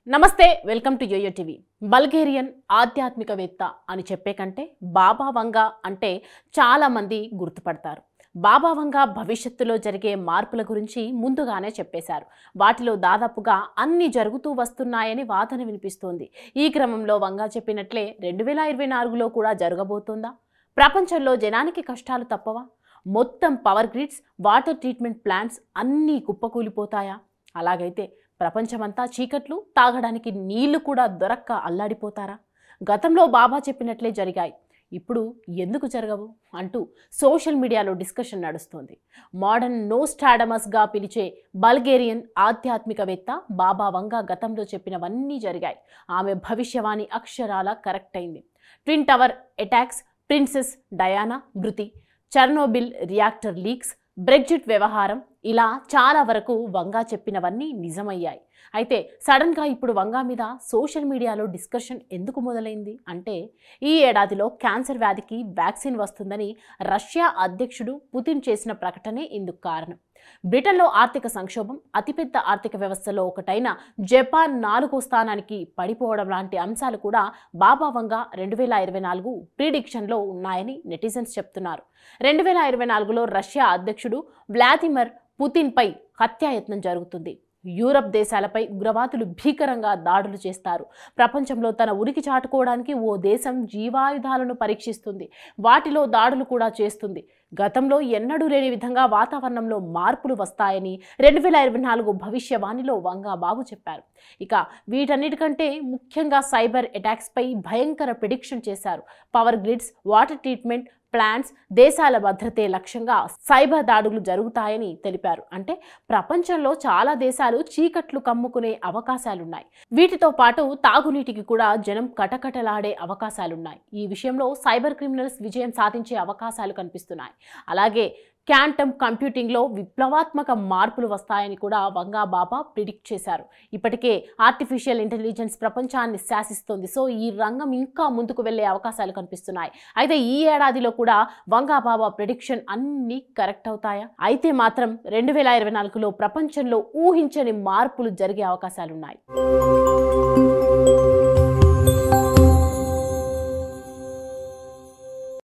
నమస్తే welcome to YoYo TV. Bulgarian ఆధ్యాత్మికవేత్త అని చెప్పే కంటే బాబా వంగా అంటే చాలా మంది గుర్తుపడతారు. బాబా వంగా భవిష్యత్తులో జరిగే మార్పుల గురించి ముందుగానే చెప్పేశారు. వాటిలో దాదాపుగా అన్ని జరుగుతూ వస్తున్నాయని వాదన వినిపిస్తోంది. ఈ క్రమంలో వంగా చెప్పినట్లే 2024లో కూడా జరగబోతోందా? ప్రపంచంలో జనానికి కష్టాలు తప్పవా? మొత్తం power grids, water treatment plants అన్నీ కుప్పకూలిపోతాయా? అలాగైతే ప్రపంచమంతా చీకట్లు, తాగడానికి నీళ్లు కూడా దొరక్క అల్లాడిపోతారా? గతంలో బాబా చెప్పినట్లే జరిగాయి, ఇప్పుడు ఎందుకు జరగవు అంటూ సోషల్ మీడియాలో డిస్కషన్ నడుస్తోంది. మోడర్న్ నోస్టాడమస్గా పిలిచే బల్గేరియన్ ఆధ్యాత్మికవేత్త బాబా వంగా గతంలో చెప్పినవన్నీ జరిగాయి. ఆమె భవిష్యవాణి అక్షరాల కరెక్ట్ అయింది. Twin tower attacks, princess Diana మృతి, చెర్నోబిల్ రియాక్టర్ లీక్స్, బ్రెగ్జిట్ వ్యవహారం, ఇలా చాలా వరకు వంగా చెప్పినవన్నీ నిజమయ్యాయి. అయితే సడన్గా ఇప్పుడు వంగా మీద సోషల్ మీడియాలో డిస్కషన్ ఎందుకు మొదలైంది అంటే, ఈ ఏడాదిలో క్యాన్సర్ వ్యాధికి వ్యాక్సిన్ వస్తుందని రష్యా అధ్యక్షుడు పుతిన్ చేసిన ప్రకటనే ఇందుకు కారణం. బ్రిటన్లో ఆర్థిక సంక్షోభం, అతిపెద్ద ఆర్థిక వ్యవస్థలో ఒకటైన జపాన్ 4వ స్థానానికి పడిపోవడం లాంటి అంశాలు కూడా బాబా వంగా 2024 ప్రిడిక్షన్లో ఉన్నాయని నెటిజన్స్ చెప్తున్నారు. 2024లో రష్యా అధ్యక్షుడు వ్లాదిమిర్ పుతిన్పై హత్యాయత్నం జరుగుతుంది. యూరప్ దేశాలపై ఉగ్రవాదులు భీకరంగా దాడులు చేస్తారు. ప్రపంచంలో తన ఉనికి చాటుకోవడానికి ఓ దేశం జీవాయుధాలను పరీక్షిస్తుంది. వాటిలో దాడులు కూడా చేస్తుంది. గతంలో ఎన్నడూ లేని విధంగా వాతావరణంలో మార్పులు వస్తాయని 2024 భవిష్యవాణిలో వంగా బాబు చెప్పారు. ఇక వీటన్నిటికంటే ముఖ్యంగా సైబర్ అటాక్స్పై భయంకర ప్రిడిక్షన్ చేశారు. Power grids, water treatment plants, దేశాల భద్రతే లక్ష్యంగా సైబర్ దాడులు జరుగుతాయని తెలిపారు. అంటే ప్రపంచంలో చాలా దేశాలు చీకట్లు కమ్ముకునే అవకాశాలున్నాయి. వీటితో పాటు తాగునీటికి కూడా జనం కటకటలాడే అవకాశాలున్నాయి. ఈ విషయంలో సైబర్ క్రిమినల్స్ విజయం సాధించే అవకాశాలు కనిపిస్తున్నాయి. అలాగే క్వాంటమ్ కంప్యూటింగ్లో విప్లవాత్మక మార్పులు వస్తాయని కూడా వంగా బాబా ప్రిడిక్ట్ చేశారు. ఇప్పటికే ఆర్టిఫిషియల్ ఇంటెలిజెన్స్ ప్రపంచాన్ని శాసిస్తోంది. సో ఈ రంగం ఇంకా ముందుకు వెళ్లే అవకాశాలు కనిపిస్తున్నాయి. అయితే ఈ ఏడాదిలో కూడా వంగా బాబా ప్రిడిక్షన్ అన్నీ కరెక్ట్ అవుతాయా? అయితే మాత్రం 2024లో ప్రపంచంలో ఊహించని మార్పులు జరిగే అవకాశాలున్నాయి.